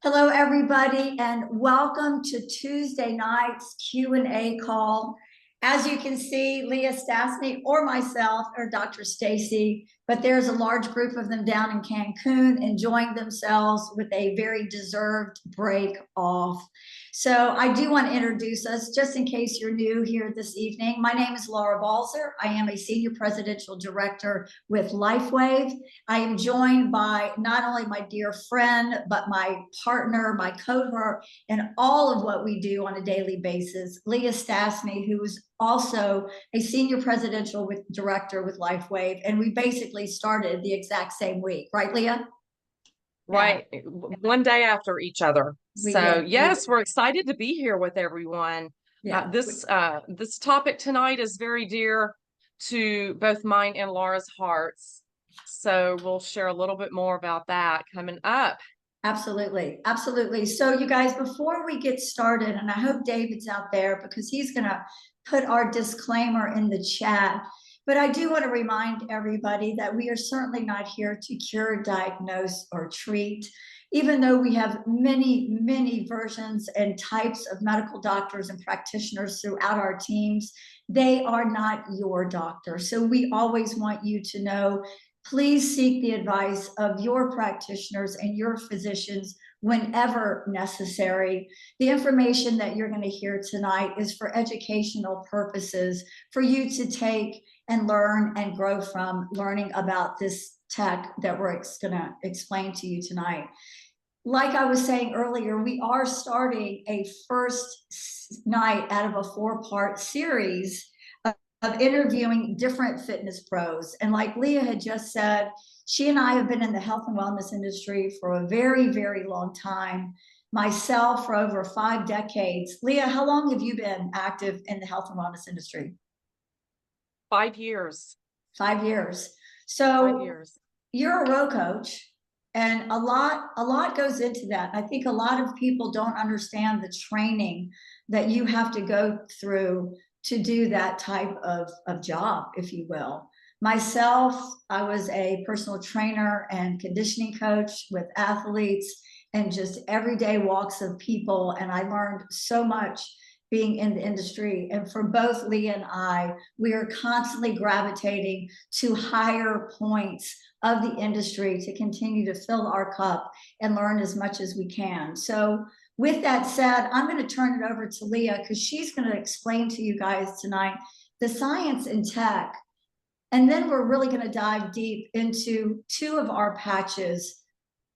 Hello, everybody, and welcome to Tuesday night's Q&A call. As you can see, Leah Stasny or myself or Dr. Stacy, but there's a large group of them down in Cancun enjoying themselves with a very deserved break off. So I do want to introduce us, just in case you're new here this evening. My name is Laura Balzer. I am a Senior Presidential Director with LifeWave. I am joined by not only my dear friend, but my partner, my cohort, and all of what we do on a daily basis, Leah Stasny, who is also a Senior Presidential Director with LifeWave. And we basically started the exact same week, right, Leah? Right. Yeah. One day after each other. Yes, we're excited to be here with everyone. Yeah. This topic tonight is very dear to both mine and Laura's hearts. So we'll share a little bit more about that coming up. Absolutely. Absolutely. So you guys, before we get started, and I hope David's out there because he's going to put our disclaimer in the chat. But I do want to remind everybody that we are certainly not here to cure, diagnose, or treat. Even though we have many, many versions and types of medical doctors and practitioners throughout our teams, they are not your doctor. So we always want you to know, please seek the advice of your practitioners and your physicians whenever necessary. The information that you're going to hear tonight is for educational purposes, for you to take and learn and grow from learning about this tech that we're going to explain to you tonight. Like I was saying earlier, we are starting a first night out of a 4-part series of interviewing different fitness pros. And like Leah had just said, she and I have been in the health and wellness industry for a very, very long time. Myself for over 5 decades. Leah, how long have you been active in the health and wellness industry? 5 years. 5 years. So 5 years. You're a row coach. And a lot goes into that. I think a lot of people don't understand the training that you have to go through to do that type of job, if you will. Myself, I was a personal trainer and conditioning coach with athletes and just everyday walks of people. And I learned so much being in the industry. And for both Leah and I, we are constantly gravitating to higher points of the industry to continue to fill our cup and learn as much as we can. So with that said, I'm going to turn it over to Leah because she's going to explain to you guys tonight the science and tech. And then we're really going to dive deep into 2 of our patches,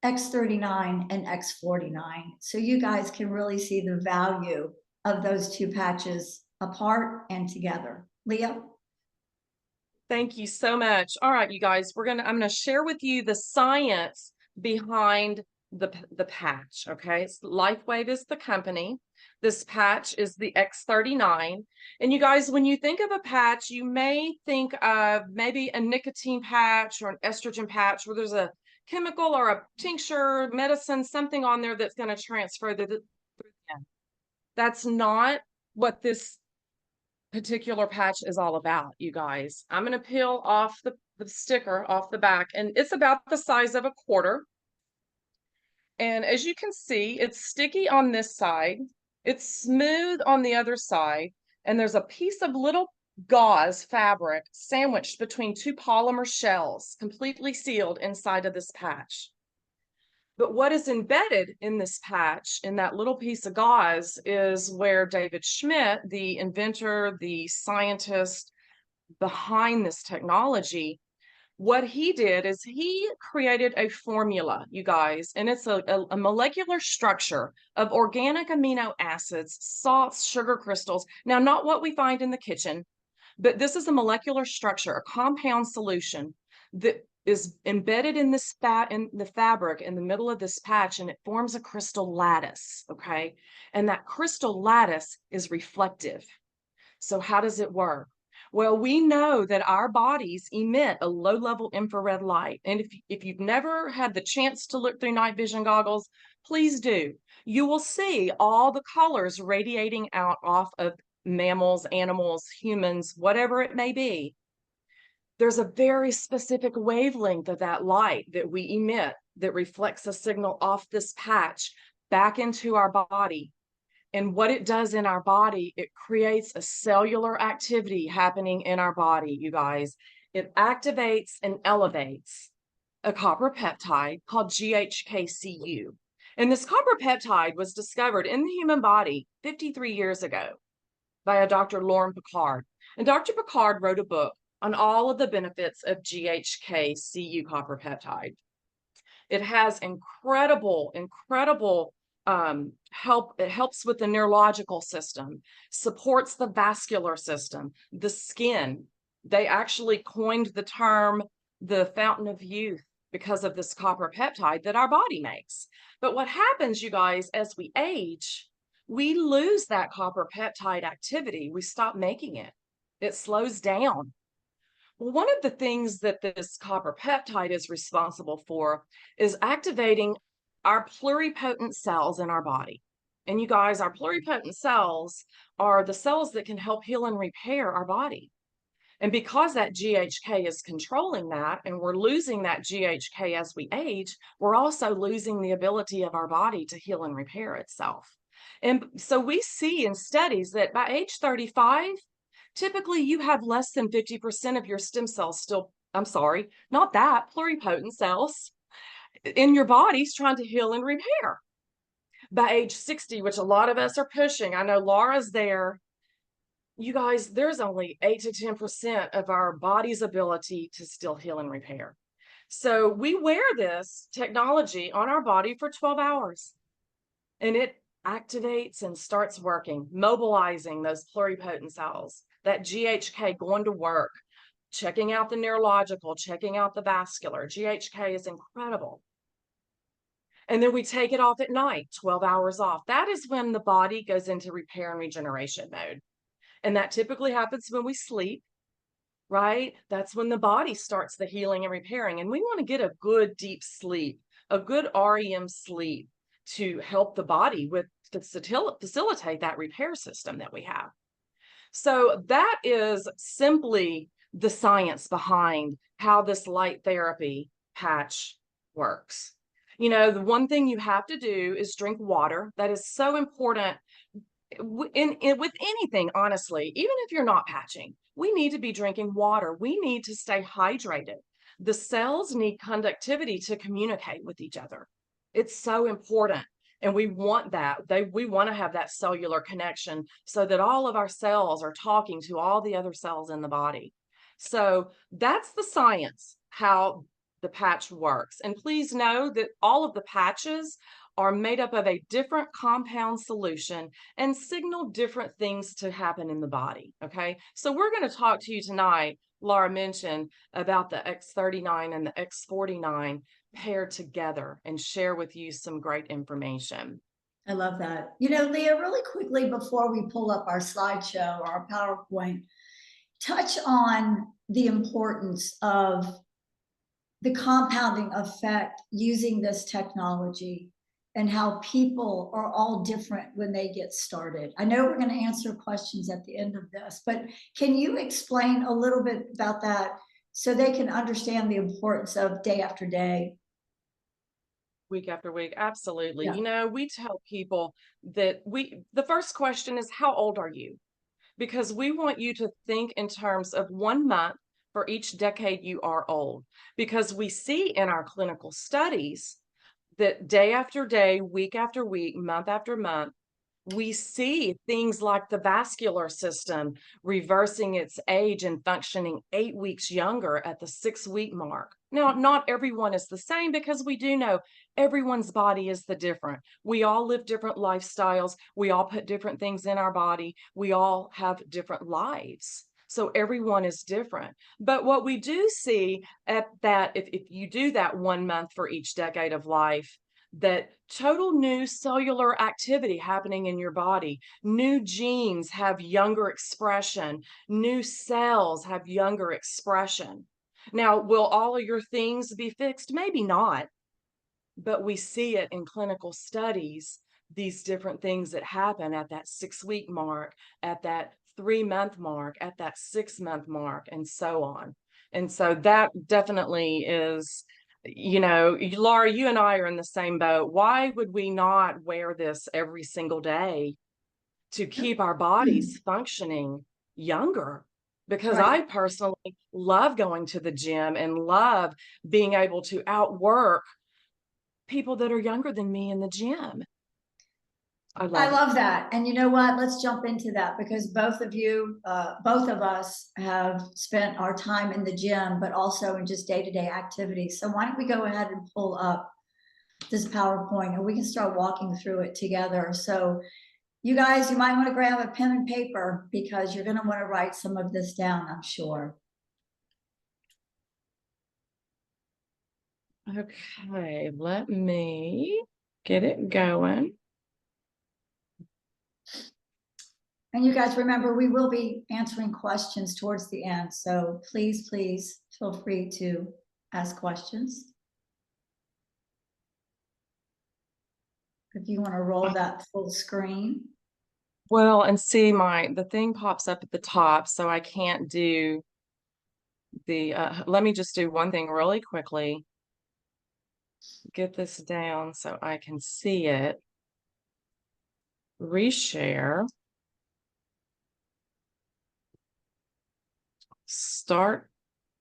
X39 and X49. So you guys can really see the value of those 2 patches apart and together. Leah? Thank you so much. All right, you guys, I'm going to share with you the science behind the patch. Okay, LifeWave is the company. This patch is the X39. And you guys, when you think of a patch, you may think of maybe a nicotine patch or an estrogen patch where there's a chemical or a tincture, medicine, something on there that's going to transfer through the skin. That's not what this particular patch is all about, you guys. I'm going to peel off the sticker off the back, and it's about the size of a quarter. And as you can see, it's sticky on this side, it's smooth on the other side, and there's a piece of little gauze fabric sandwiched between 2 polymer shells, completely sealed inside of this patch. But what is embedded in this patch, in that little piece of gauze, is where David Schmidt, the inventor, the scientist behind this technology, what he did is he created a formula, you guys, and it's a molecular structure of organic amino acids, salts, sugar crystals. Now, not what we find in the kitchen, but this is a molecular structure, a compound solution that is embedded in in the fabric in the middle of this patch, and it forms a crystal lattice. Okay, and that crystal lattice is reflective. So how does it work? Well, we know that our bodies emit a low-level infrared light, and if you've never had the chance to look through night vision goggles, please do. You will see all the colors radiating out off of mammals, animals, humans, whatever it may be. there's a very specific wavelength of that light that we emit that reflects a signal off this patch back into our body. And what it does in our body, it creates a cellular activity happening in our body, you guys. It activates and elevates a copper peptide called GHKCU. And this copper peptide was discovered in the human body 53 years ago by a Dr. Lauren Picard. And Dr. Picard wrote a book on all of the benefits of GHKCU copper peptide. It has incredible help. It helps with the neurological system, supports the vascular system, the skin. They actually coined the term the fountain of youth because of this copper peptide that our body makes. But what happens, you guys, as we age, we lose that copper peptide activity. We stop making it. It slows down. Well, one of the things that this copper peptide is responsible for is activating our pluripotent cells in our body. And you guys, our pluripotent cells are the cells that can help heal and repair our body. And because that GHK is controlling that, and we're losing that GHK as we age, we're also losing the ability of our body to heal and repair itself. And so we see in studies that by age 35, typically you have less than 50% of your stem cells still, I'm sorry, not that, pluripotent cells in your body's trying to heal and repair. By age 60, which a lot of us are pushing, I know Laura's there, you guys, there's only 8 to 10% of our body's ability to still heal and repair. So we wear this technology on our body for 12 hours and it activates and starts working, mobilizing those pluripotent cells, that GHK going to work, checking out the neurological, checking out the vascular. GHK is incredible. And then we take it off at night, 12 hours off. That is when the body goes into repair and regeneration mode. And that typically happens when we sleep, right? That's when the body starts the healing and repairing. And we want to get a good deep sleep, a good REM sleep to help the body with to facilitate that repair system that we have. So that is simply the science behind how this light therapy patch works. You know, the one thing you have to do is drink water. That is so important with anything, honestly. Even if you're not patching, we need to be drinking water. We need to stay hydrated. The cells need conductivity to communicate with each other. It's so important. And we want that. We want to have that cellular connection so that all of our cells are talking to all the other cells in the body. So that's the science, how the patch works. And please know that all of the patches are made up of a different compound solution and signal different things to happen in the body. Okay, so we're going to talk to you tonight. Laura mentioned about the X39 and the X49 paired together and share with you some great information. I love that. You know, Leah, really quickly before we pull up our slideshow or our PowerPoint, touch on the importance of the compounding effect using this technology and how people are all different when they get started. I know we're going to answer questions at the end of this, but can you explain a little bit about that so they can understand the importance of day after day? Week after week, absolutely. Yeah. You know, we tell people that the first question is, how old are you? Because we want you to think in terms of 1 month for each decade you are old. Because we see in our clinical studies that day after day, week after week, month after month, we see things like the vascular system reversing its age and functioning 8 weeks younger at the 6-week mark. Now, not everyone is the same because we do know everyone's body is the different. We all live different lifestyles. We all put different things in our body. We all have different lives. So everyone is different. But what we do see at that, if you do that 1 month for each decade of life, that total new cellular activity happening in your body, new genes have younger expression, new cells have younger expression. Now, will all of your things be fixed? Maybe not, but we see it in clinical studies, these different things that happen at that 6-week mark, at that 3-month mark, at that 6-month mark, and so on. And so that definitely is, Laura, you and I are in the same boat. Why would we not wear this every single day to keep our bodies functioning younger? Because Right. I personally love going to the gym and love being able to outwork people that are younger than me in the gym. I I love it. love that. And you know what? Let's jump into that because both of you, both of us have spent our time in the gym, but also in just day-to-day activities. So why don't we go ahead and pull up this PowerPoint and we can start walking through it together. So you guys, you might want to grab a pen and paper because you're going to want to write some of this down, I'm sure. Okay, let me get it going. And you guys remember, we will be answering questions towards the end. So please, please feel free to ask questions. If you want to roll that full screen. Well, and see, the thing pops up at the top, so I can't do let me just do one thing really quickly. Get this down so I can see it. Reshare. Start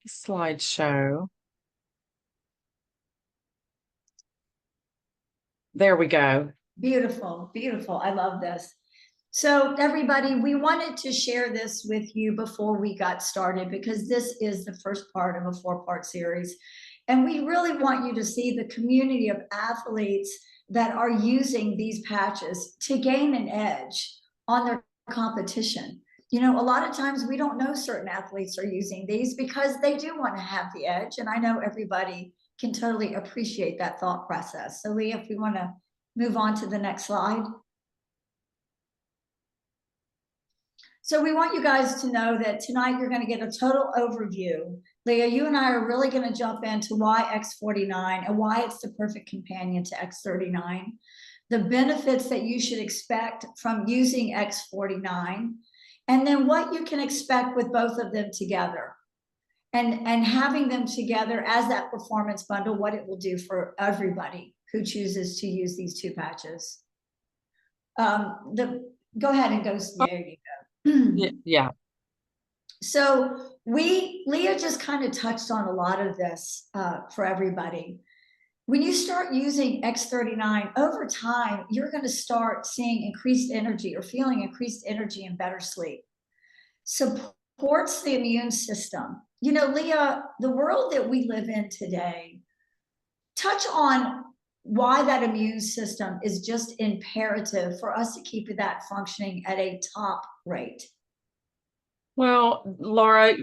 slideshow. There we go. Beautiful, beautiful. I love this. So everybody, we wanted to share this with you before we got started because this is the first part of a 4-part series. And we really want you to see the community of athletes that are using these patches to gain an edge on their competition. You know, a lot of times we don't know certain athletes are using these because they do want to have the edge. And I know everybody can totally appreciate that thought process. So Leah, if we want to move on to the next slide. So we want you guys to know that tonight you're going to get a total overview. Leah, you and I are really going to jump into why X49 and why it's the perfect companion to X39, the benefits that you should expect from using X49, and then what you can expect with both of them together. And having them together as that performance bundle, what it will do for everybody who chooses to use these two patches. Go ahead and go, there you go. Yeah. So Leah just kind of touched on a lot of this for everybody. When you start using X39 over time, you're going to start seeing increased energy or feeling increased energy and better sleep. Supports the immune system. You know, Leah, the world that we live in today, touch on why that immune system is just imperative for us to keep that functioning at a top rate. Well, Laura,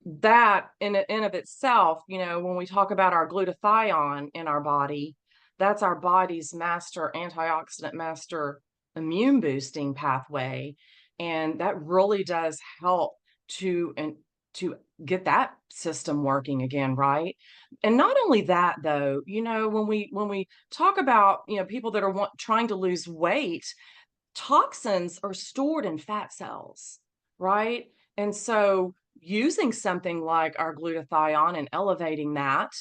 that in of itself, when we talk about our glutathione in our body, that's our body's master antioxidant, master immune boosting pathway. And that really does help to get that system working again, right? And not only that, though, when we talk about, people that are trying to lose weight, toxins are stored in fat cells, right? And so using something like our glutathione and elevating that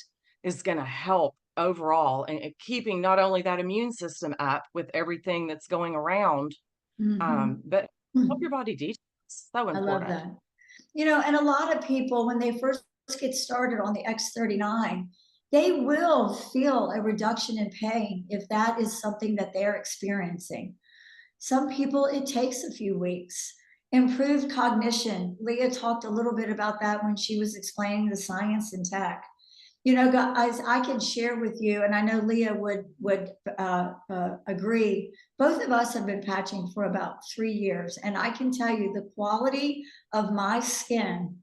is going to help overall and keeping not only that immune system up with everything that's going around, but help your body detox. So important. I love that. You know, and a lot of people, when they first get started on the X39, they will feel a reduction in pain if that is something that they're experiencing. Some people, it takes a few weeks. Improved cognition. Leah talked a little bit about that when she was explaining the science and tech. You know, guys, I can share with you, and I know Leah would agree. Both of us have been patching for about 3 years, and I can tell you the quality of my skin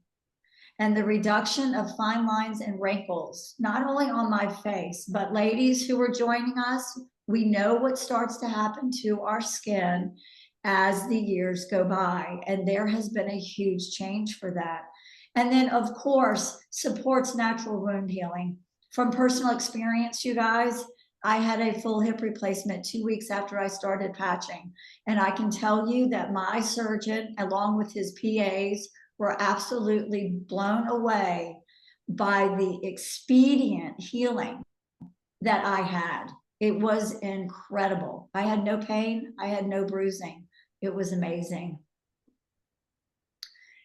and the reduction of fine lines and wrinkles, not only on my face, but ladies who are joining us, we know what starts to happen to our skin as the years go by, and there has been a huge change for that. And then, of course, supports natural wound healing. From personal experience, you guys, I had a full hip replacement 2 weeks after I started patching. And I can tell you that my surgeon, along with his PAs, were absolutely blown away by the expedient healing that I had. It was incredible. I had no pain, I had no bruising. It was amazing.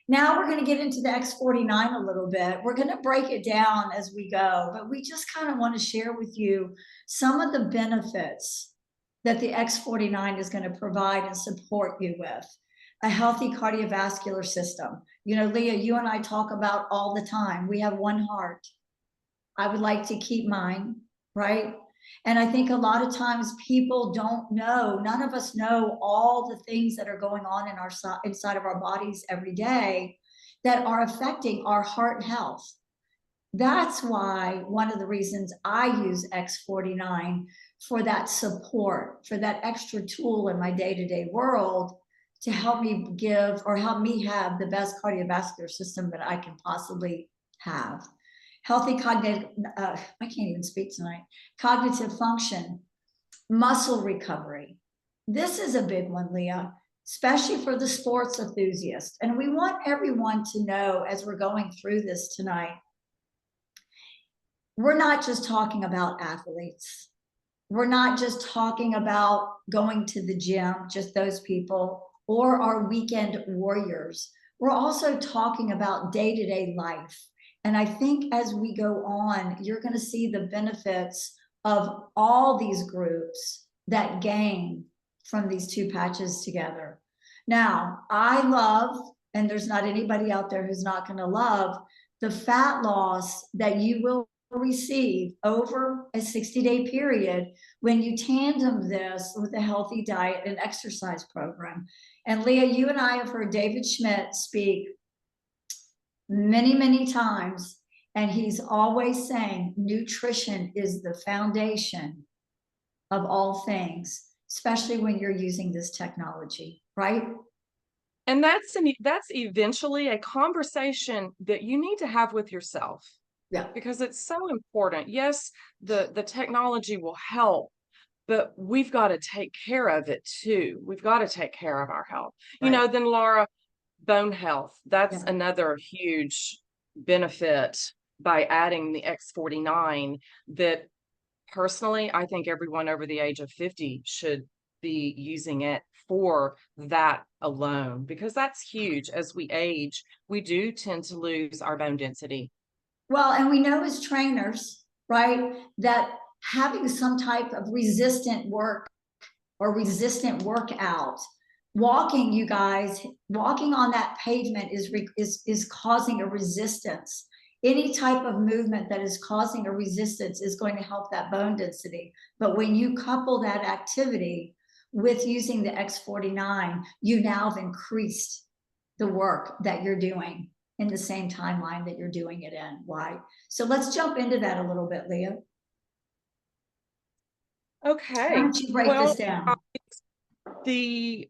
Now we're going to get into the X49 a little bit. We're going to break it down as we go, but we just kind of want to share with you some of the benefits that the X49 is going to provide and support you with. A healthy cardiovascular system. You know, Leah, you and I talk about all the time. We have one heart. I would like to keep mine, right? And I think a lot of times people don't know, none of us know all the things that are going on in our inside of our bodies every day that are affecting our heart health. That's why one of the reasons I use X49 for that support, for that extra tool in my day-to-day world to help me give or help me have the best cardiovascular system that I can possibly have. Healthy cognitive, I can't even speak tonight, cognitive function, muscle recovery. This is a big one, Leah, especially for the sports enthusiast. And we want everyone to know as we're going through this tonight, we're not just talking about athletes. We're not just talking about going to the gym, just those people, or our weekend warriors. We're also talking about day-to-day life. And I think as we go on, you're going to see the benefits of all these groups that gain from these two patches together. Now, I love, and there's not anybody out there who's not going to love, the fat loss that you will receive over a 60-day period when you tandem this with a healthy diet and exercise program. And Leah, you and I have heard David Schmidt speak many, many times, and he's always saying nutrition is the foundation of all things, especially when you're using this technology, right? And that's eventually a conversation that you need to have with yourself. Yeah. Because it's so important. Yes, the technology will help, but we've got to take care of it too. We've got to take care of our health. Right. You know, then Laura, bone health, that's Yeah. another huge benefit by adding the X49 that personally, I think everyone over the age of 50 should be using it for that alone, because that's huge. As we age, we do tend to lose our bone density. Well, and we know as trainers, right, that having some type of resistant work or resistant workout, walking, you guys, walking on that pavement is causing a resistance. Any type of movement that is causing a resistance is going to help that bone density. But when you couple that activity with using the X49, you now have increased the work that you're doing in the same timeline that you're doing it in. Why? So let's jump into that a little bit, Leah. Okay. Why don't you break this down? We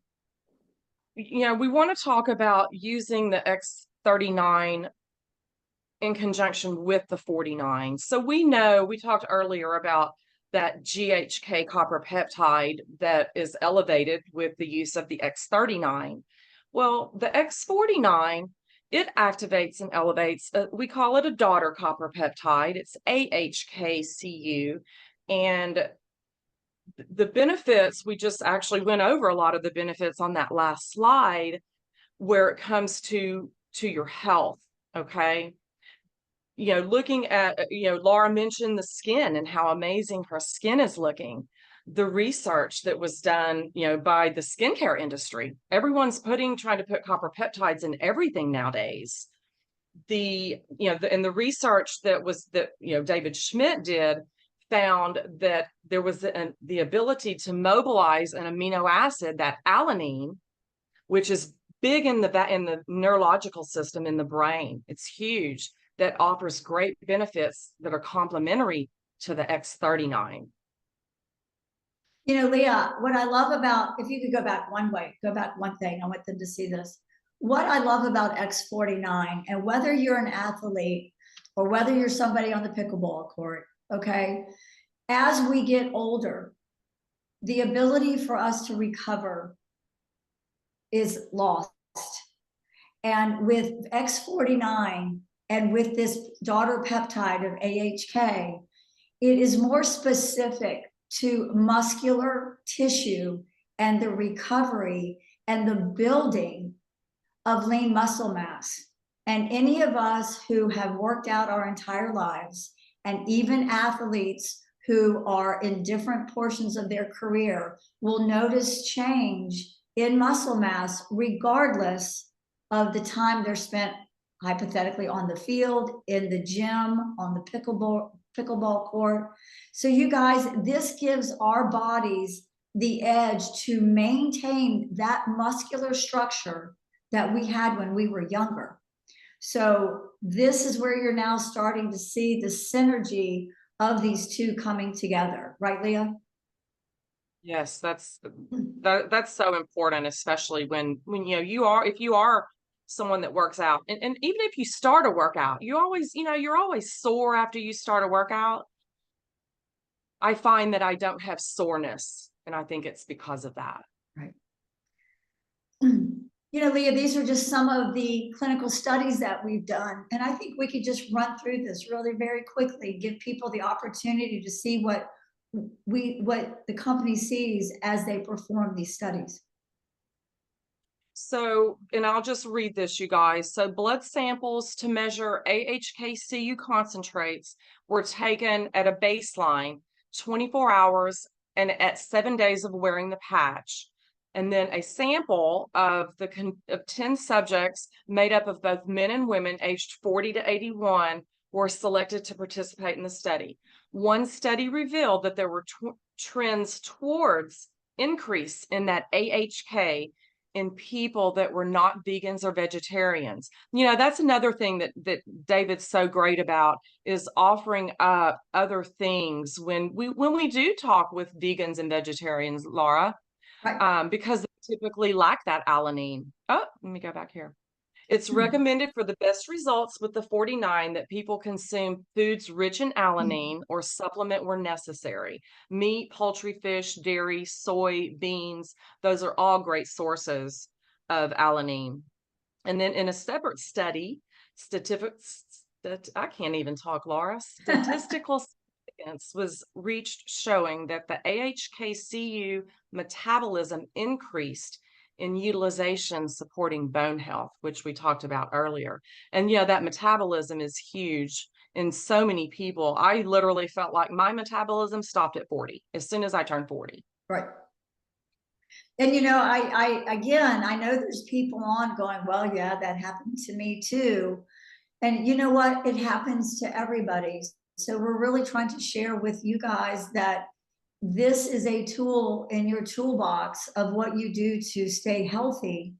want to talk about using the X39 in conjunction with the 49. So we talked earlier about that GHK copper peptide that is elevated with the use of the X39. Well, the X49, it activates and elevates, we call it a daughter copper peptide. It's AHKCU. And the benefits, we just actually went over a lot of the benefits on that last slide where it comes to your health, okay? You know, looking at, Laura mentioned the skin and how amazing her skin is looking. The research that was done, by the skincare industry, everyone's trying to put copper peptides in everything nowadays. The research that David Schmidt did found that there was the ability to mobilize an amino acid, that alanine, which is big in the neurological system in the brain. It's huge. That offers great benefits that are complementary to the X39. Leah, what I love about, if you could go back one thing, I want them to see this. What I love about X49, and whether you're an athlete or whether you're somebody on the pickleball court, okay, as we get older, the ability for us to recover is lost. And with X49 and with this daughter peptide of AHK, it is more specific to muscular tissue and the recovery and the building of lean muscle mass. And any of us who have worked out our entire lives, and even athletes who are in different portions of their career, will notice change in muscle mass regardless of the time they're spent hypothetically on the field, in the gym, on the pickleball court. So you guys, this gives our bodies the edge to maintain that muscular structure that we had when we were younger. So this is where you're now starting to see the synergy of these two coming together, right, Leah? Yes, that's so important, especially when if you are someone that works out, and even if you start a workout, you're always sore after you start a workout. I find that I don't have soreness, and I think it's because of that. Right. Leah, these are just some of the clinical studies that we've done. And I think we could just run through this really very quickly, give people the opportunity to see what the company sees as they perform these studies. So, and I'll just read this, you guys. So blood samples to measure AHK-CU concentrates were taken at a baseline, 24 hours, and at 7 days of wearing the patch. And then a sample of 10 subjects made up of both men and women aged 40 to 81 were selected to participate in the study. One study revealed that there were trends towards increase in that AHK in people that were not vegans or vegetarians. That's another thing that David's so great about, is offering up other things when we do talk with vegans and vegetarians, Laura. Right. Because they typically lack that alanine. Oh, let me go back here. It's recommended for the best results with the 49 that people consume foods rich in alanine or supplement where necessary. Meat, poultry, fish, dairy, soy, beans, those are all great sources of alanine. And then in a separate study, I can't even talk, Laura. Statistical significance was reached showing that the AHK-CU metabolism increased in utilization supporting bone health, which we talked about earlier. And that metabolism is huge in so many people. I literally felt like my metabolism stopped at 40 as soon as I turned 40. Right. And I know there's people on going, well, yeah, that happened to me too. And you know what? It happens to everybody. So we're really trying to share with you guys that this is a tool in your toolbox of what you do to stay healthy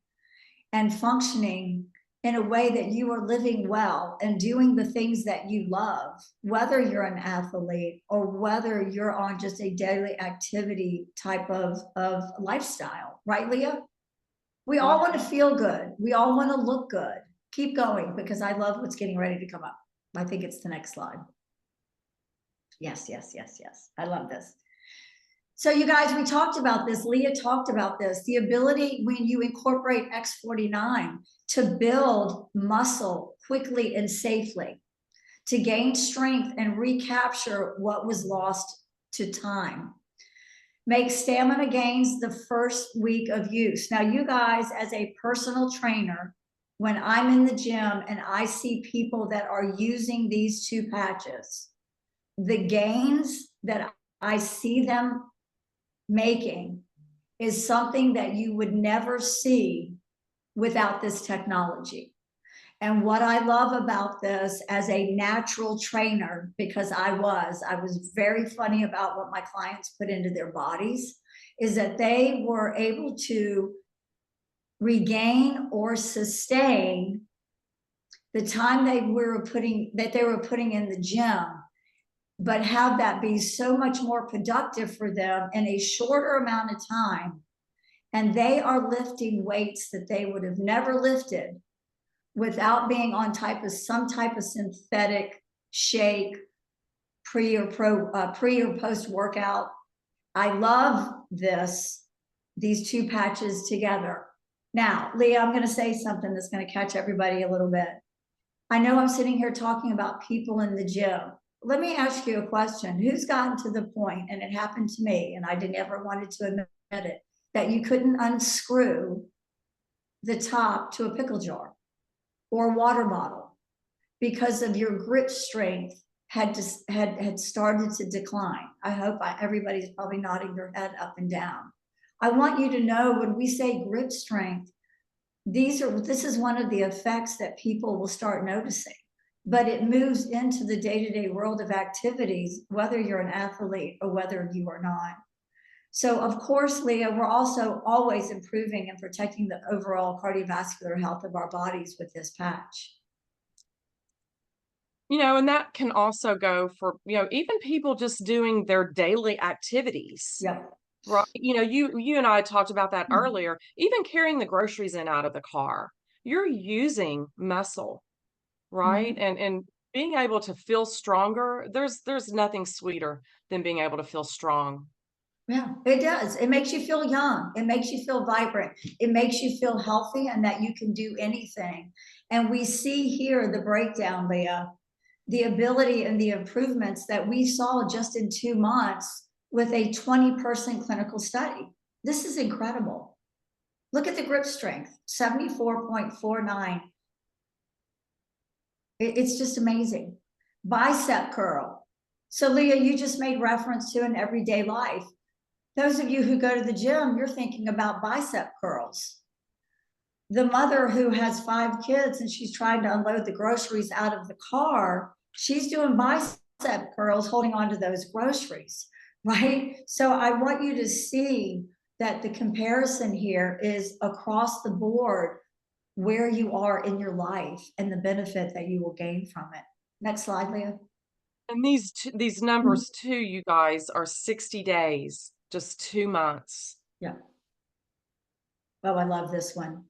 and functioning in a way that you are living well and doing the things that you love, whether you're an athlete or whether you're on just a daily activity type of lifestyle. Right, Leah? We all want to feel good. We all want to look good. Keep going, because I love what's getting ready to come up. I think it's the next slide. Yes, yes, yes, yes. I love this. So you guys, we talked about this. Leah talked about this. The ability when you incorporate X49 to build muscle quickly and safely, to gain strength and recapture what was lost to time. Make stamina gains the first week of use. Now, you guys, as a personal trainer, when I'm in the gym and I see people that are using these two patches, the gains that I see them making is something that you would never see without this technology. And what I love about this as a natural trainer, because I was very funny about what my clients put into their bodies, is that they were able to regain or sustain the time they were putting in the gym, but have that be so much more productive for them in a shorter amount of time. And they are lifting weights that they would have never lifted without being on some type of synthetic shake pre or post workout. I love these two patches together. Now, Leah, I'm going to say something that's going to catch everybody a little bit. I know I'm sitting here talking about people in the gym. Let me ask you a question. Who's gotten to the point, and it happened to me, and I didn't ever wanted to admit it, that you couldn't unscrew the top to a pickle jar or a water bottle because of your grip strength had started to decline? I hope everybody's probably nodding their head up and down. I want you to know, when we say grip strength, this is one of the effects that people will start noticing, but it moves into the day-to-day world of activities, whether you're an athlete or whether you are not. So of course, Leah, we're also always improving and protecting the overall cardiovascular health of our bodies with this patch. You know, and that can also go for, you know, even people just doing their daily activities. Yep. Right. You know, you and I talked about that earlier. Even carrying the groceries in out of the car, you're using muscle, right? And being able to feel stronger, there's nothing sweeter than being able to feel strong. Yeah, it does. It makes you feel young. It makes you feel vibrant. It makes you feel healthy and that you can do anything. And we see here the breakdown, Leah, the ability and the improvements that we saw just in 2 months with a 20-person clinical study. This is incredible. Look at the grip strength, 74.49. It's just amazing. Bicep curl. So Leah, you just made reference to an everyday life. Those of you who go to the gym, you're thinking about bicep curls. The mother who has 5 kids and she's trying to unload the groceries out of the car, she's doing bicep curls holding on to those groceries, right? So I want you to see that the comparison here is across the board where you are in your life and the benefit that you will gain from it. Next slide, Leah. And these numbers too, you guys, are 60 days, just 2 months. Yeah. Oh, I love this one.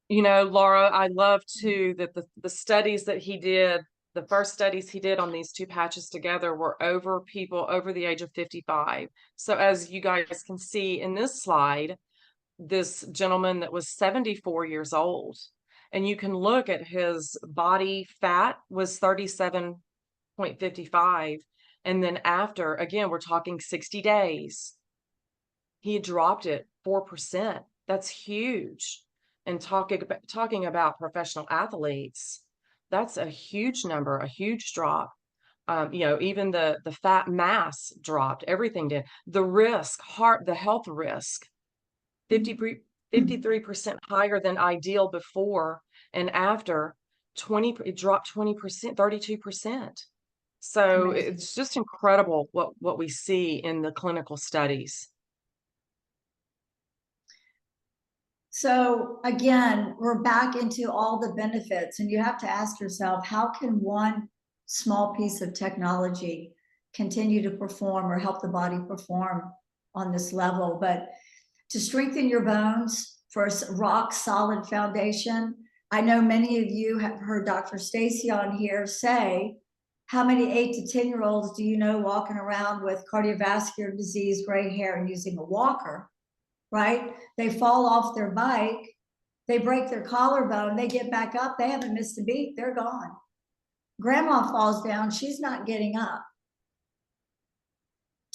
You know, Laura, I love too that the studies that he did, the first studies he did on these 2 patches together were over people over the age of 55. So as you guys can see in this slide, this gentleman that was 74 years old, and you can look at his body fat was 37.55. And then after, again, we're talking 60 days, he had dropped it 4%. That's huge. And talking about professional athletes, that's a huge number, a huge drop. You know, even the fat mass dropped, everything did. The risk, the health risk, 53% higher than ideal before, and after it dropped 20%, 32%. So Amazing. it's just incredible what we see in the clinical studies. So again, we're back into all the benefits, and you have to ask yourself, how can one small piece of technology continue to perform or help the body perform on this level? But to strengthen your bones for a rock solid foundation, I know many of you have heard Dr. Stacy on here say, how many 8 to 10-year-olds do you know walking around with cardiovascular disease, gray hair, and using a walker, right? They fall off their bike, they break their collarbone, they get back up, they haven't missed a beat, they're gone. Grandma falls down, she's not getting up.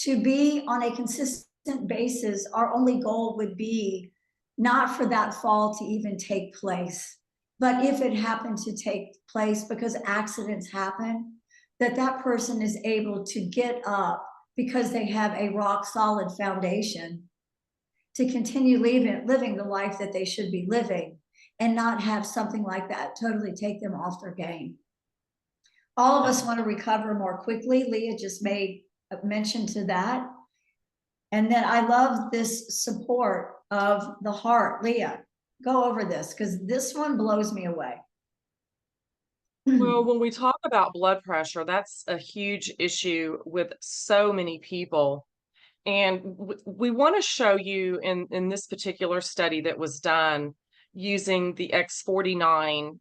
To be on a consistent basis, our only goal would be not for that fall to even take place, but if it happened to take place, because accidents happen, that person is able to get up because they have a rock solid foundation to continue living the life that they should be living, and not have something like that totally take them off their game. All of us want to recover more quickly. Leah just made a mention to that. And then I love this support of the heart. Leah, go over this, because this one blows me away. Well, when we talk about blood pressure, that's a huge issue with so many people. And we want to show you in this particular study that was done using the X49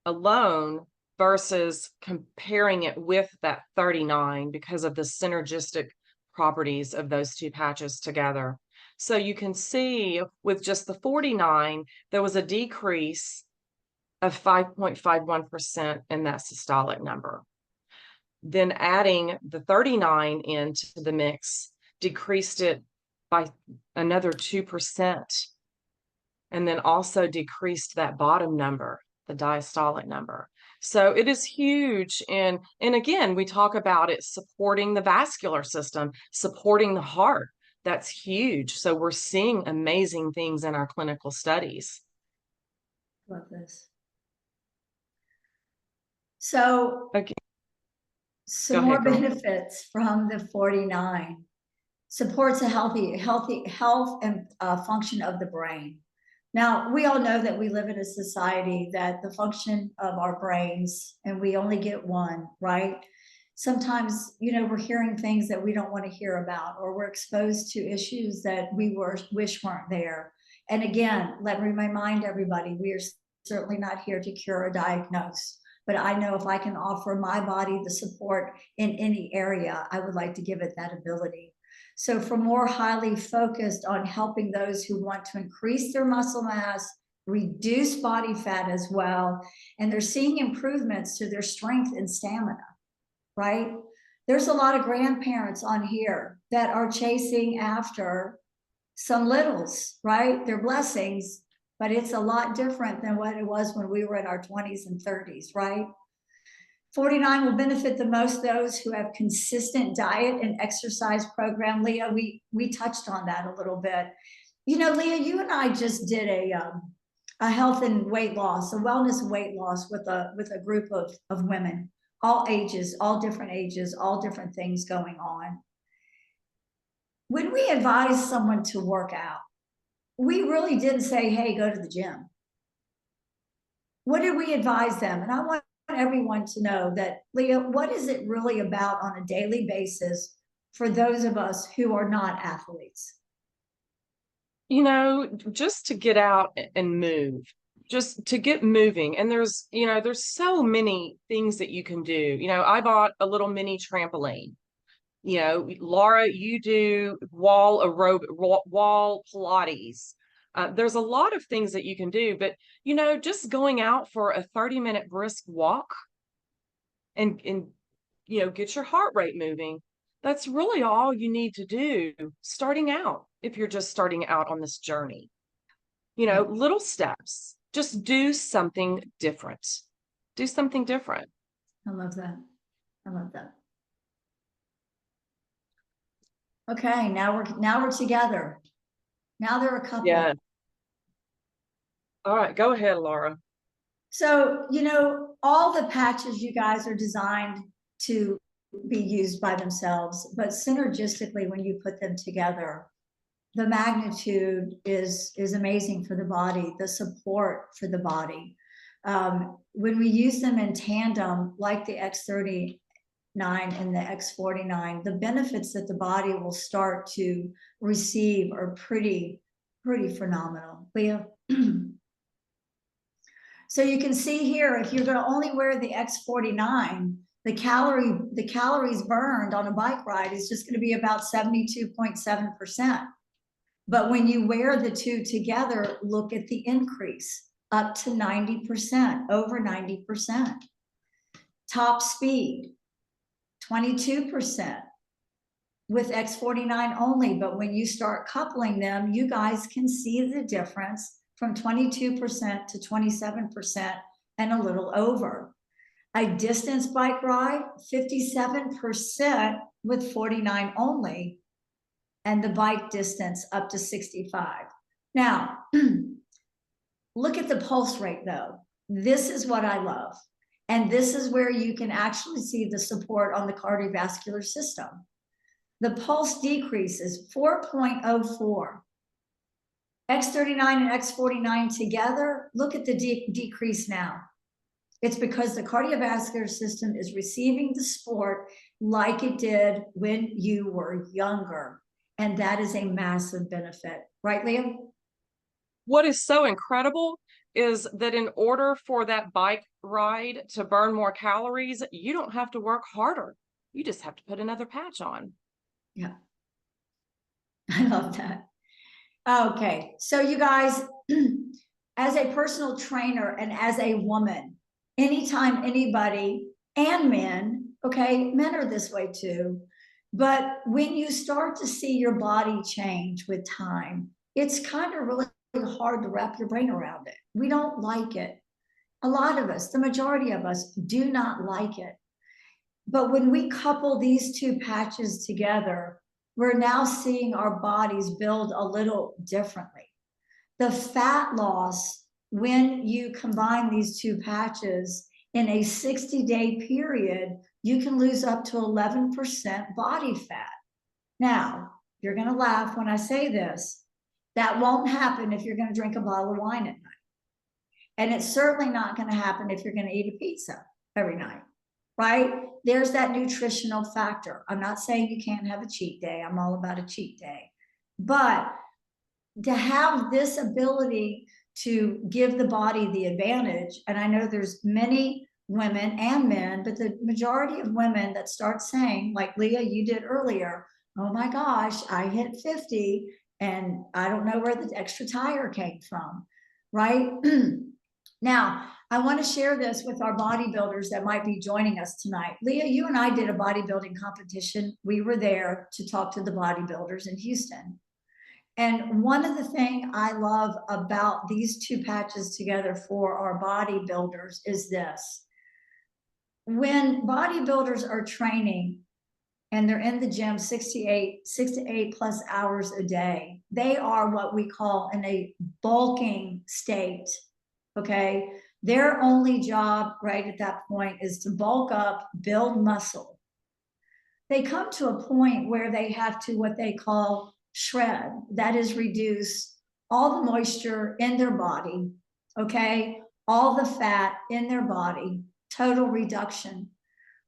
alone versus comparing it with that 39 because of the synergistic properties of those 2 patches together. So you can see with just the 49, there was a decrease of 5.51% in that systolic number. Then adding the 39 into the mix decreased it by another 2%. And then also decreased that bottom number, the diastolic number. So it is huge. And again, we talk about it supporting the vascular system, supporting the heart. That's huge. So we're seeing amazing things in our clinical studies. Love this. So Okay. some Go more ahead, girl. benefits from the 49. Supports a healthy health and function of the brain. Now, we all know that we live in a society that the function of our brains, and we only get one, right? Sometimes, you know, we're hearing things that we don't want to hear about, or we're exposed to issues that we wish weren't there. And again, let me remind everybody, we are certainly not here to cure or diagnose. But I know if I can offer my body the support in any area, I would like to give it that ability. So for more highly focused on helping those who want to increase their muscle mass, reduce body fat as well, and they're seeing improvements to their strength and stamina, right? There's a lot of grandparents on here that are chasing after some littles, right? They're blessings, but it's a lot different than what it was when we were in our 20s and 30s, right? 49 will benefit the most those who have consistent diet and exercise program. Leah, we touched on that a little bit. You know, Leah, you and I just did a health and weight loss, a wellness weight loss with a group of women, all ages, all different things going on. When we advise someone to work out, we really didn't say, hey, go to the gym. What did we advise them? And I want everyone to know that, Leah, what is it really about on a daily basis for those of us who are not athletes? You know, just to get out and move, just to get moving. And there's, you know, there's so many things that you can do. You know, I bought a little mini trampoline. You know, Laura, you do wall Pilates. There's a lot of things that you can do, but you know, just going out for a 30-minute brisk walk and you know, get your heart rate moving. That's really all you need to do starting out, if you're just starting out on this journey. You know, little steps. Just do something different. Do something different. I love that. I love that. Okay, now we're together. Now they're a couple. Yeah. All right, go ahead, Laura. So, you know, all the patches you guys are designed to be used by themselves, but synergistically, when you put them together, the magnitude is amazing for the body, the support for the body. When we use them in tandem, like the X39 and the X49, the benefits that the body will start to receive are pretty phenomenal. Leah? So you can see here, if you're going to only wear the X49, the calories burned on a bike ride is just going to be about 72.7%. But when you wear the two together, look at the increase, up to 90%, over 90%. Top speed, 22% with X49 only. But when you start coupling them, you guys can see the difference from 22% to 27% and a little over. A distance bike ride, 57% with 49 only, and the bike distance up to 65. Now, look at the pulse rate though. This is what I love. And this is where you can actually see the support on the cardiovascular system. The pulse decrease is 4.04. X39 and X49 together, look at the decrease now. It's because the cardiovascular system is receiving the support like it did when you were younger. And that is a massive benefit. Right, Liam? What is so incredible is that in order for that bike ride to burn more calories, you don't have to work harder. You just have to put another patch on. Yeah. I love that. Okay, so you guys, as a personal trainer and as a woman, anytime anybody and men, okay, men are this way too, but when you start to see your body change with time, it's kind of really hard to wrap your brain around it. We don't like it. A lot of us, the majority of us, do not like it. But when we couple these two patches together, we're now seeing our bodies build a little differently. The fat loss, when you combine these two patches in a 60-day period, you can lose up to 11% body fat. Now, you're going to laugh when I say this. That won't happen if you're going to drink a bottle of wine at night. And it's certainly not going to happen if you're going to eat a pizza every night, right? There's that nutritional factor. I'm not saying you can't have a cheat day. I'm all about a cheat day. But to have this ability to give the body the advantage, and I know there's many women and men, but the majority of women that start saying, like Leah, you did earlier, oh my gosh, I hit 50 and I don't know where the extra tire came from, right? Now, I want to share this with our bodybuilders that might be joining us tonight. Leah, you and I did a bodybuilding competition. We were there to talk to the bodybuilders in Houston. And one of the things I love about these two patches together for our bodybuilders is this. When bodybuilders are training and they're in the gym 6 to 8 plus hours a day, they are what we call in a bulking state. Okay. Their only job right at that point is to bulk up, build muscle. They come to a point where they have to what they call shred, that is reduce all the moisture in their body, okay, all the fat in their body, total reduction.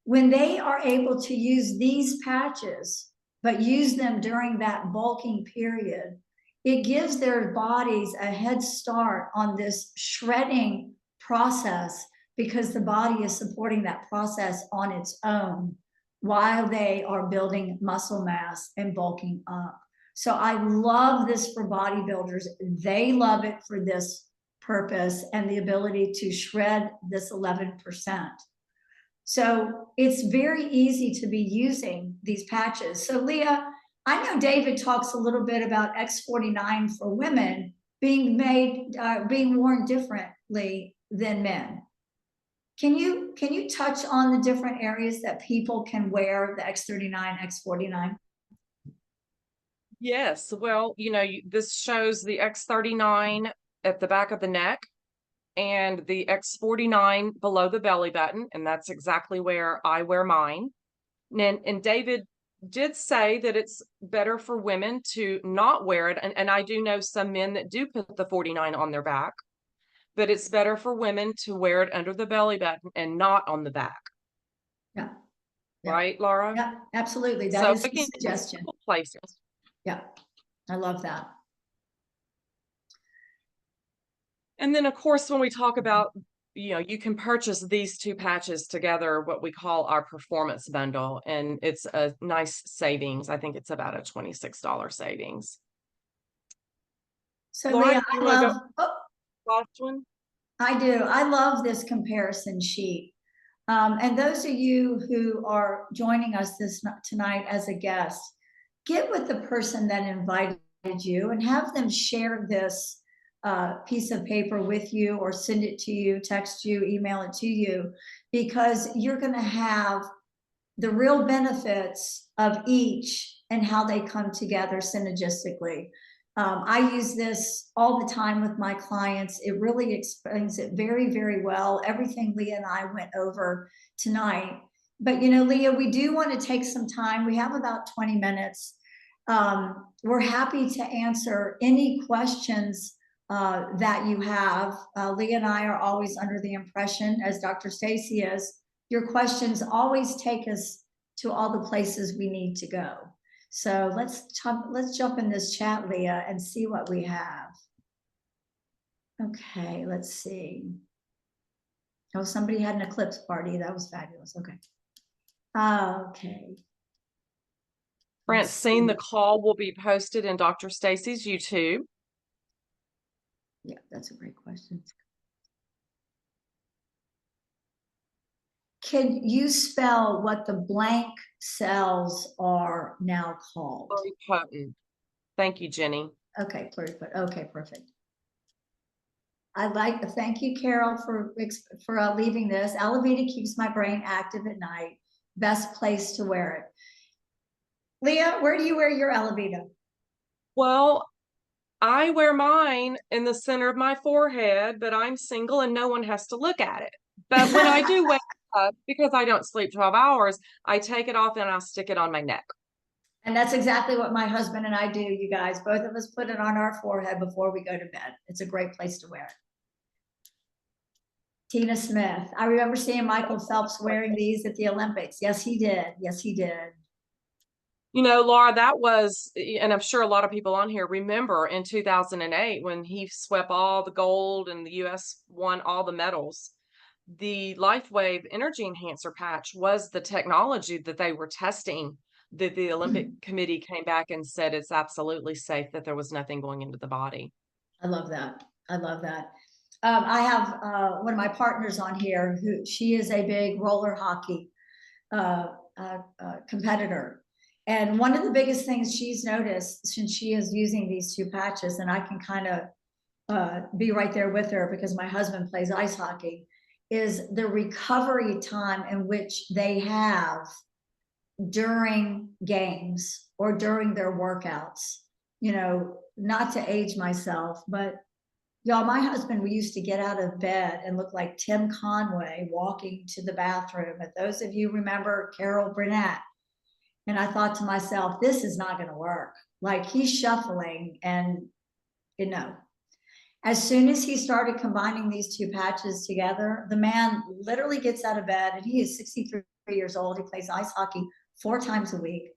When they are able to use these patches, but use them during that bulking period, it gives their bodies a head start on this shredding process because the body is supporting that process on its own while they are building muscle mass and bulking up. So I love this for bodybuilders. They love it for this purpose and the ability to shred this 11%. So it's very easy to be using these patches. So Leah, I know David talks a little bit about X49 for women being being worn differently than men. Can you touch on the different areas that people can wear the X39, X49? Yes, well, this shows the X39 at the back of the neck and the X49 below the belly button, and that's exactly where I wear mine. And David did say that it's better for women to not wear it, and I do know some men that do put the 49 on their back, but it's better for women to wear it under the belly button and not on the back. Yeah. Right, Laura? Yeah, absolutely. That So is a again, suggestion. places. Yeah, I love that. And then, of course, when we talk about, you can purchase these two patches together, what we call our performance bundle, and it's a nice savings. I think it's about a $26 savings. So Laura, Leah, you I want to love, go last one? I do. I love this comparison sheet. And those of you who are joining us tonight as a guest, get with the person that invited you and have them share this piece of paper with you or send it to you, text you, email it to you, because you're going to have the real benefits of each and how they come together synergistically. I use this all the time with my clients. It really explains it very, very well. Everything Leah and I went over tonight. But, Leah, we do want to take some time. We have about 20 minutes. We're happy to answer any questions that you have. Leah and I are always under the impression, as Dr. Stacy is, your questions always take us to all the places we need to go. So let's jump in this chat, Leah, and see what we have. Okay, let's see. Oh, somebody had an eclipse party. That was fabulous. Okay. Okay. Francine, the call will be posted in Dr. Stacy's YouTube. Yeah, that's a great question. Can you spell what the blank cells are now called? Pluripotent. Thank you, Jenny. Okay, pluripotent. Okay, perfect. Thank you, Carol, for leaving this. Alavita keeps my brain active at night. Best place to wear it. Leah, where do you wear your Alavita? Well, I wear mine in the center of my forehead, but I'm single and no one has to look at it. But when I do wake up, because I don't sleep 12 hours, I take it off and I stick it on my neck. And that's exactly what my husband and I do, you guys. Both of us put it on our forehead before we go to bed. It's a great place to wear it. Tina Smith. I remember seeing Michael Phelps wearing these at the Olympics. Yes, he did. Yes, he did. You know, Laura, that was, and I'm sure a lot of people on here remember in 2008 when he swept all the gold and the US won all the medals. The LifeWave Energy Enhancer patch was the technology that they were testing, that the Olympic Committee came back and said it's absolutely safe, that there was nothing going into the body. I love that. I love that. I have one of my partners on here she is a big roller hockey competitor. And one of the biggest things she's noticed since she is using these two patches, and I can kind of be right there with her because my husband plays ice hockey, is the recovery time in which they have during games or during their workouts. You know, not to age myself, but y'all, my husband, we used to get out of bed and look like Tim Conway walking to the bathroom. If those of you remember Carol Burnett, and I thought to myself, this is not going to work. Like he's shuffling and, you know, as soon as he started combining these two patches together, the man literally gets out of bed and he is 63 years old. He plays ice hockey 4 times a week.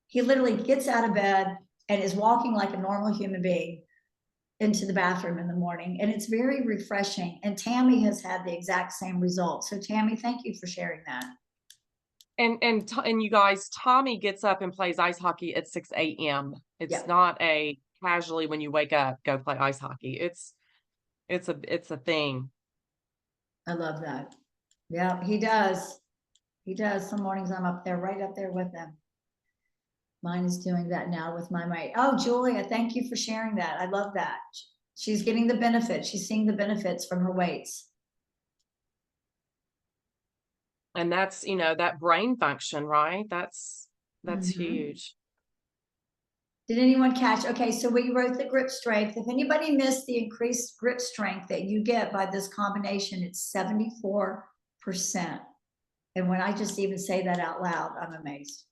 He literally gets out of bed and is walking like a normal human being into the bathroom in the morning. And it's very refreshing. And Tammy has had the exact same result. So Tammy, thank you for sharing that. And you guys, Tommy gets up and plays ice hockey at 6 a.m. It's not a casually when you wake up, go play ice hockey. It's a thing. I love that. Yeah, he does. He does. Some mornings I'm up there, right up there with him. Mine is doing that now with my mate. Oh, Julia, thank you for sharing that. I love that. She's getting the benefits. She's seeing the benefits from her weights. And that's, you know, that brain function, right? That's huge. Did anyone catch? Okay, so we wrote the grip strength. If anybody missed the increased grip strength that you get by this combination, it's 74%. And when I just even say that out loud, I'm amazed.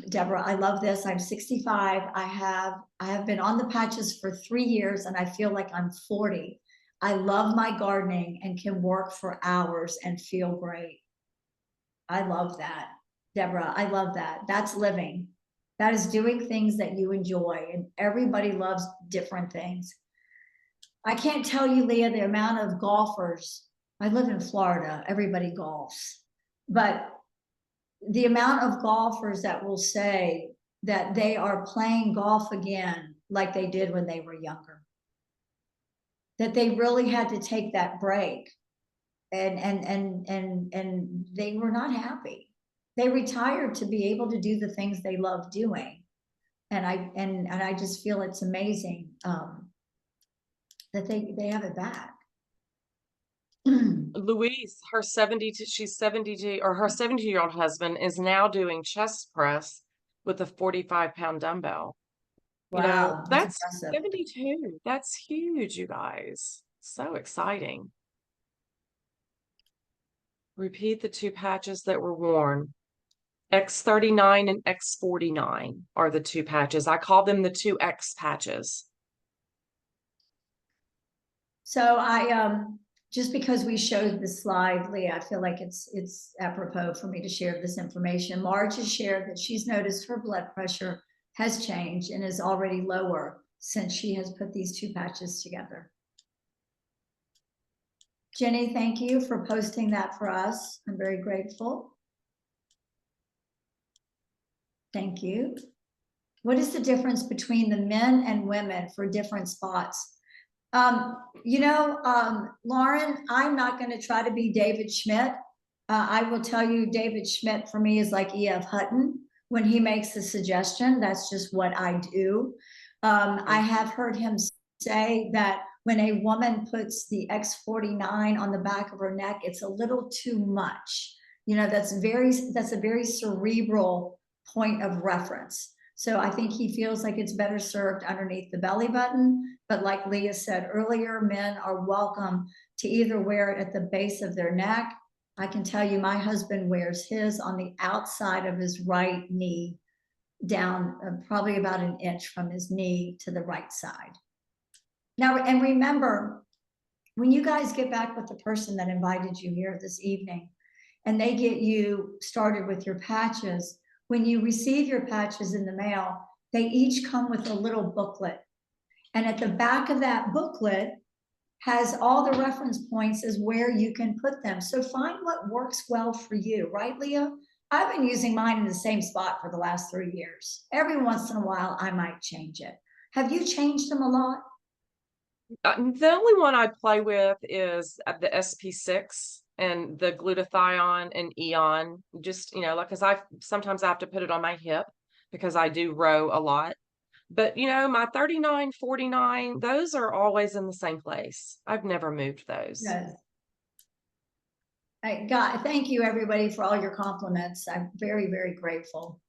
Deborah, I love this. I'm 65. I have been on the patches for 3 years and I feel like I'm 40. I love my gardening and can work for hours and feel great. I love that. Deborah, I love that. That's living. That is doing things that you enjoy, and everybody loves different things. I can't tell you, Leah, the amount of golfers. I live in Florida. Everybody golfs, but the amount of golfers that will say that they are playing golf again like they did when they were younger, that they really had to take that break and they were not happy. They retired to be able to do the things they love doing. And I just feel it's amazing that they have it back. Louise, she's 72, or her 72-year-old husband is now doing chest press with a 45-pound dumbbell. Wow, you know, that's impressive. 72. That's huge, you guys. So exciting. Repeat the 2 patches that were worn. X39 and X49 are the 2 patches. I call them the 2X patches. So I just because we showed the slide, Leah, I feel like it's apropos for me to share this information. Marge has shared that she's noticed her blood pressure has changed and is already lower since she has put these 2 patches together. Jenny, thank you for posting that for us. I'm very grateful. Thank you. What is the difference between the men and women for different spots? Lauren, I'm not going to try to be David Schmidt. I will tell you, David Schmidt for me is like E.F. Hutton. When he makes a suggestion, that's just what I do. I have heard him say that when a woman puts the X49 on the back of her neck, it's a little too much. That's a very cerebral point of reference. So I think he feels like it's better served underneath the belly button. But like Leah said earlier, men are welcome to either wear it at the base of their neck. I can tell you my husband wears his on the outside of his right knee, down probably about an inch from his knee to the right side. Now, and remember, when you guys get back with the person that invited you here this evening and they get you started with your patches, when you receive your patches in the mail, they each come with a little booklet. And at the back of that booklet has all the reference points as where you can put them. So find what works well for you, right, Leah? I've been using mine in the same spot for the last 3 years. Every once in a while, I might change it. Have you changed them a lot? The only one I play with is the SP6 and the glutathione and Eon. Just, because sometimes I have to put it on my hip because I do row a lot. But, my 39, 49, those are always in the same place. I've never moved those. Yes. Thank you, everybody, for all your compliments. I'm very, very grateful.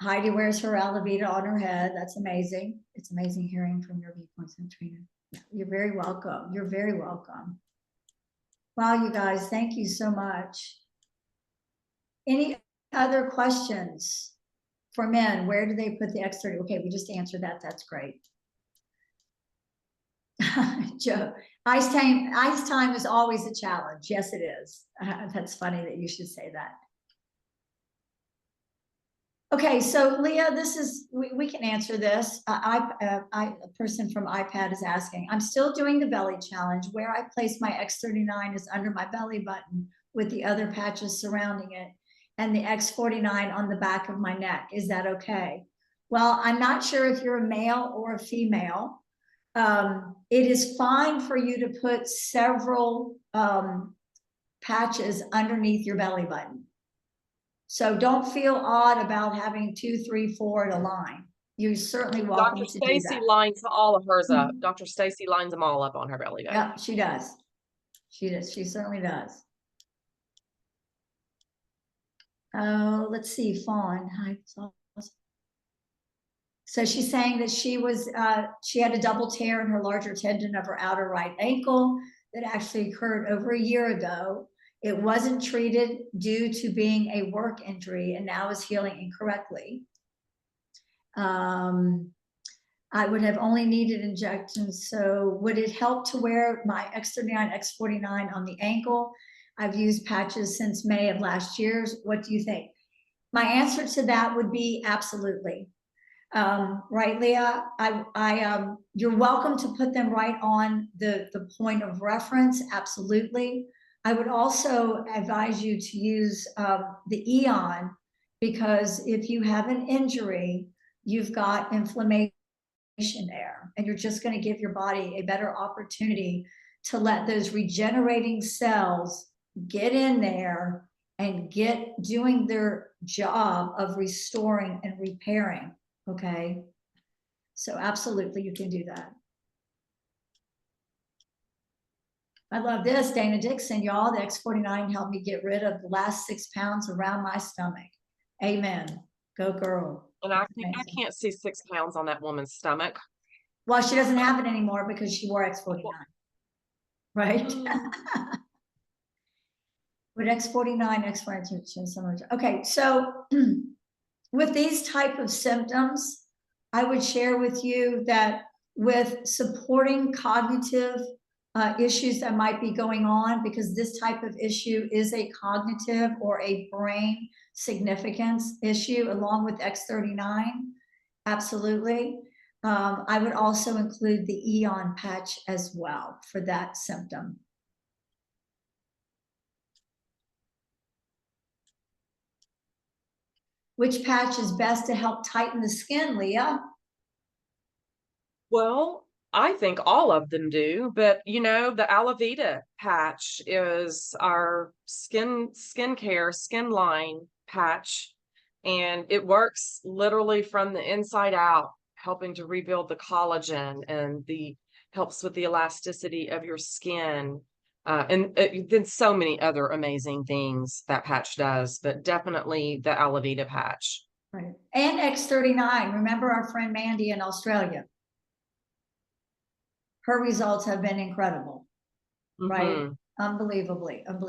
Heidi wears her Alavita on her head. That's amazing. It's amazing hearing from your viewpoints, Trina. You're very welcome. You're very welcome. Wow, you guys, thank you so much. Any other questions for men? Where do they put the X30? Okay, we just answered that. That's great. Joe, ice time is always a challenge. Yes, it is. That's funny that you should say that. Okay, so Leah, we can answer this. A person from iPad is asking, I'm still doing the belly challenge. Where I place my X39 is under my belly button with the other patches surrounding it and the X49 on the back of my neck. Is that okay? Well, I'm not sure if you're a male or a female. It is fine for you to put several patches underneath your belly button. So don't feel odd about having 2, 3, 4 in a line. You're certainly welcome Dr. to do that. Stacy lines all of hers up. Dr. Stacy lines them all up on her belly button. Yeah, she does. She does. She certainly does. Oh, let's see, Fawn. Hi. So she's saying that she had a double tear in her larger tendon of her outer right ankle that actually occurred over a year ago. It wasn't treated due to being a work injury and now is healing incorrectly. I would have only needed injections. So would it help to wear my X39, X49 on the ankle? I've used patches since May of last year. What do you think? My answer to that would be absolutely. Right, Leah? You're welcome to put them right on the point of reference. Absolutely. I would also advise you to use the Eon, because if you have an injury, you've got inflammation there, and you're just going to give your body a better opportunity to let those regenerating cells get in there and get doing their job of restoring and repairing. Okay. So absolutely, you can do that. I love this. Dana Dixon, y'all, the X49 helped me get rid of the last 6 pounds around my stomach. Amen. Go girl. And I can't see 6 pounds on that woman's stomach. Well, she doesn't have it anymore because she wore X49. Right? With X49, X49, okay, so with these type of symptoms, I would share with you that with supporting cognitive issues that might be going on, because this type of issue is a cognitive or a brain significance issue along with X39, absolutely. I would also include the Eon patch as well for that symptom. Which patch is best to help tighten the skin, Leah? Well, I think all of them do, but you know, the Alavita patch is our skincare, skin line patch, and it works literally from the inside out, helping to rebuild the collagen and the helps with the elasticity of your skin. And then so many other amazing things that patch does, but definitely the Alavita patch. Right. And X39. Remember our friend Mandy in Australia? Her results have been incredible, right? Mhm. Unbelievably. And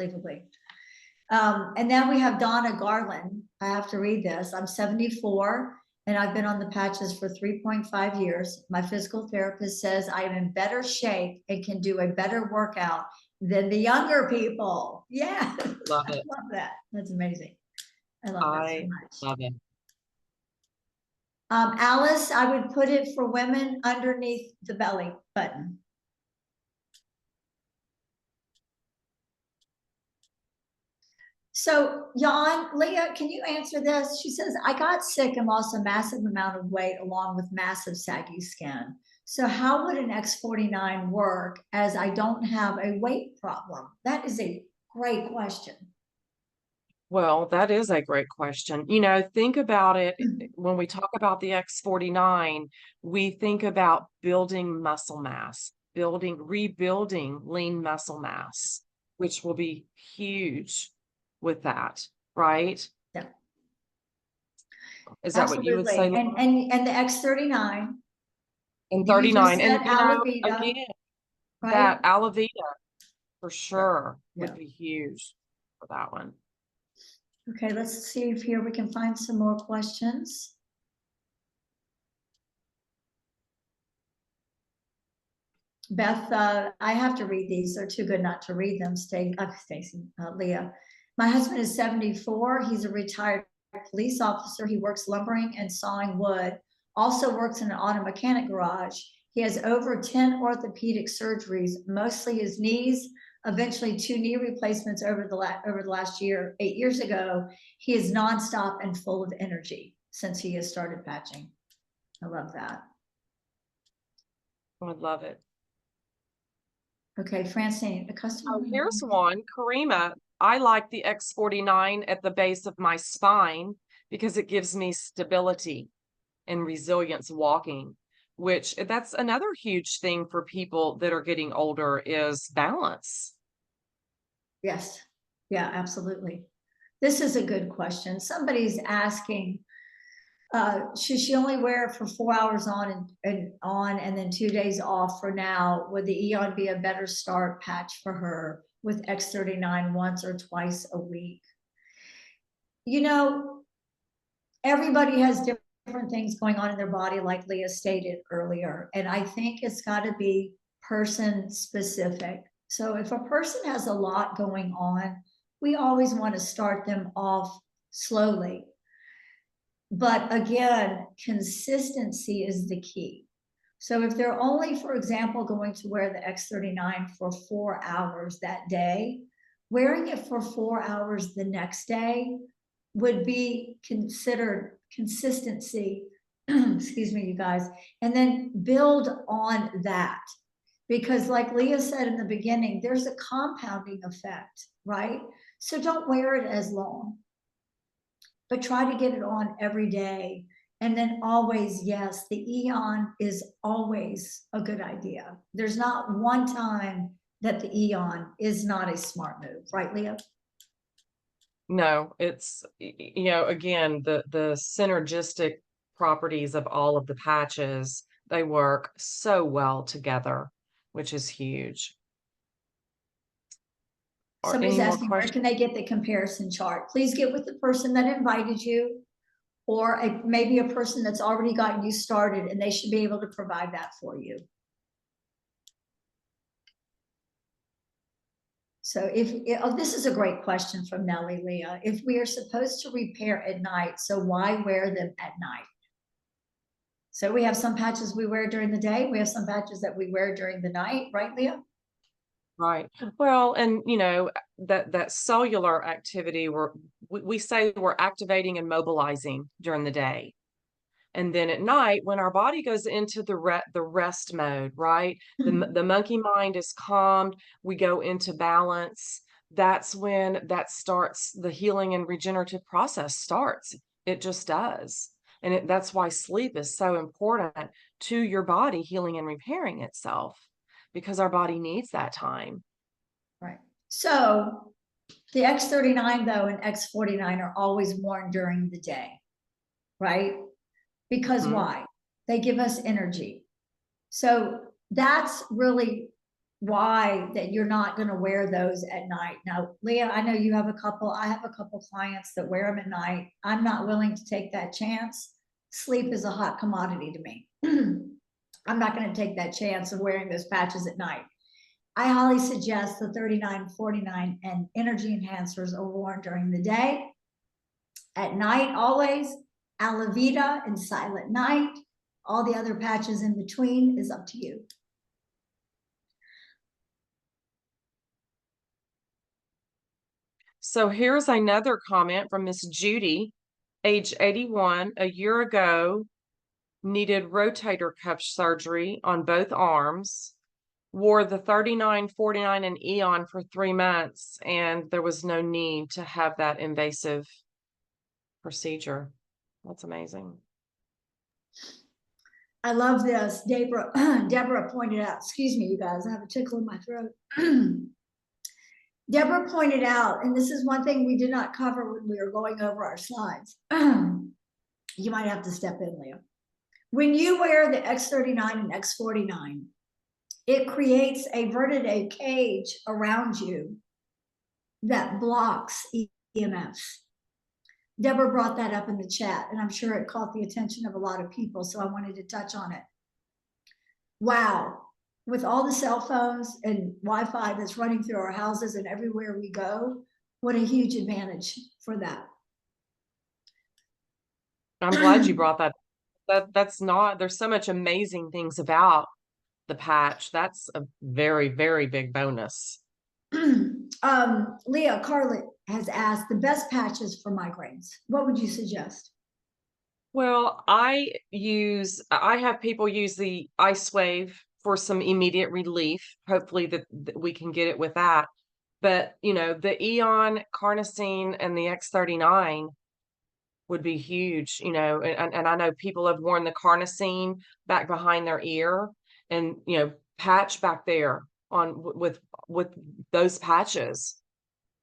then we have Donna Garland. I have to read this. I'm 74 and I've been on the patches for 3.5 years. My physical therapist says I am in better shape and can do a better workout than the younger people. Yeah, Love I it. love that. That's amazing. I love that so I much. love it. Alice, I would put it for women underneath the belly button. So, Jan, Leah, can you answer this? She says, I got sick and lost a massive amount of weight along with massive saggy skin. So, how would an X49 work as I don't have a weight problem? That is a great question. Well, that is a great question. You know, think about it when we talk about the X49, we think about building muscle mass, rebuilding lean muscle mass, which will be huge with that, right? Yeah, Is that what you would say, absolutely. Laura? And the X39, And you just 39. said And you know, Alavita, again, right? that Alavita for Yeah. sure Yeah. would be huge for that one. Okay, let's see if here we can find some more questions. Beth, I have to read these. They're too good not to read them. Stacy, Leah. My husband is 74. He's a retired police officer. He works lumbering and sawing wood. Also works in an auto mechanic garage. He has over 10 orthopedic surgeries, mostly his knees, eventually 2 knee replacements over the last year. 8 years ago, he is nonstop and full of energy since he has started patching. I love that. I would love it. Okay, Francine, a customer. Oh, here's one, Karima. I like the X49 at the base of my spine because it gives me stability and resilience walking, which that's another huge thing for people that are getting older is balance. Yes, yeah, absolutely. This is a good question. Somebody's asking, should she only wear it for 4 hours on and then 2 days off for now? Would the Eon be a better start patch for her with X39 once or twice a week? You know, everybody has different things going on in their body, like Leah stated earlier. And I think it's got to be person specific. So if a person has a lot going on, we always want to start them off slowly. But again, consistency is the key. So if they're only, for example, going to wear the X39 for 4 hours that day, wearing it for 4 hours the next day would be considered consistency. Excuse me, you guys, and then build on that. Because, like Leah said in the beginning, there's a compounding effect, right? So don't wear it as long, but try to get it on every day. And then always, yes, the Eon is always a good idea. There's not one time that the Eon is not a smart move, right, Leah? No, it's, you know, again, the synergistic properties of all of the patches, they work so well together, which is huge. Or Somebody's any more asking, where questions? can they get the comparison chart? Please get with the person that invited you, or maybe a person that's already gotten you started, and they should be able to provide that for you. So oh, this is a great question from Nellie Leah. If we are supposed to repair at night, so why wear them at night? So we have some patches we wear during the day. We have some patches that we wear during the night, right, Leah? Right. Well, and you know, that cellular activity we say we're activating and mobilizing during the day. And then at night, when our body goes into the rest mode, right? The monkey mind is calmed, we go into balance. That's when that starts the healing and regenerative process starts. It just does. And that's why sleep is so important to your body healing and repairing itself because our body needs that time. Right. So the X39 though and X49 are always worn during the day, right? Because Mhm. why? They give us energy. So that's really why that you're not going to wear those at night. Now, Leah, I know you have a couple, I have a couple clients that wear them at night. I'm not willing to take that chance. Sleep is a hot commodity to me. I'm not going to take that chance of wearing those patches at night. I highly suggest the 39, 49 and energy enhancers are worn during the day. At night, always, Alavita and Silent Night. All the other patches in between is up to you. So here's another comment from Miss Judy, age 81, a year ago, needed rotator cuff surgery on both arms, wore the 39, 49, and Eon for 3 months, and there was no need to have that invasive procedure. That's amazing. I love this. Deborah pointed out, excuse me, you guys, I have a tickle in my throat. Deborah pointed out, and this is one thing we did not cover when we were going over our slides. You might have to step in, Leo. When you wear the X39 and X49, it creates a vertigo cage around you that blocks EMFs. Deborah brought that up in the chat, and I'm sure it caught the attention of a lot of people, so I wanted to touch on it. Wow. With all the cell phones and Wi-Fi that's running through our houses and everywhere we go, what a huge advantage for that. I'm glad you brought that. That's not, there's so much amazing things about the patch. That's a very, very big bonus. Leah Carlet has asked the best patches for migraines. What would you suggest? Well, I have people use the Ice Wave for some immediate relief. Hopefully that we can get it with that. But, you know, the Eon, Carnosine, and the X39 would be huge, you know, and I know people have worn the Carnosine back behind their ear and, you know, patch back there on with those patches.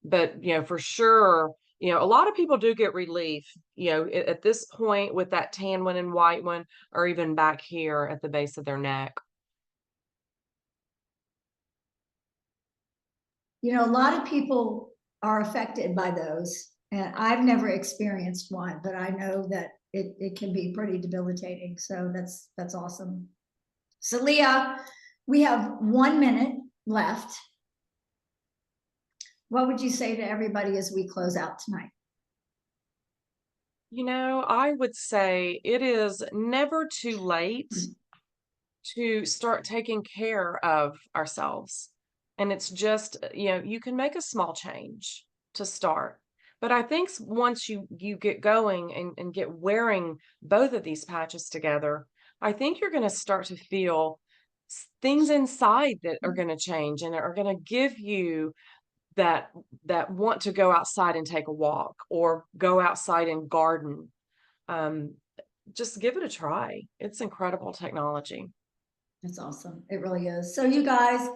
But, you know, for sure, you know, a lot of people do get relief, you know, at this point with that tan one and white one, or even back here at the base of their neck. You know, a lot of people are affected by those, and I've never experienced one, but I know that it can be pretty debilitating. So that's awesome. So Leah, we have 1 minute left. What would you say to everybody as we close out tonight? You know, I would say it is never too late to start taking care of ourselves. And it's just, you know, you can make a small change to start. But I think once you get going and get wearing both of these patches together, I think you're going to start to feel things inside that are going to change and are going to give you that want to go outside and take a walk or go outside and garden. Um, just give it a try. It's incredible technology. That's awesome. It really is. So you guys,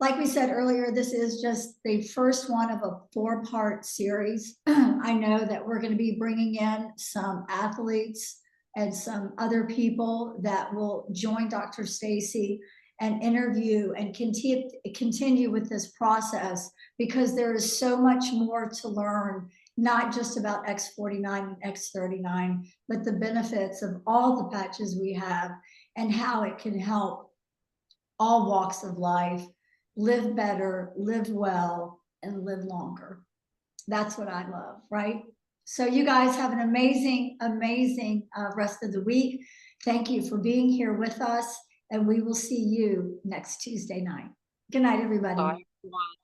like we said earlier, this is just the first one of a 4-part series. I know that we're going to be bringing in some athletes and some other people that will join Dr. Stacy and interview and continue with this process, because there is so much more to learn, not just about X49 and X39, but the benefits of all the patches we have and how it can help all walks of life live better, live well, and live longer. That's what I love, right? So you guys have an amazing, amazing rest of the week. Thank you for being here with us, and we will see you next Tuesday night. Good night, everybody. Bye. everyone.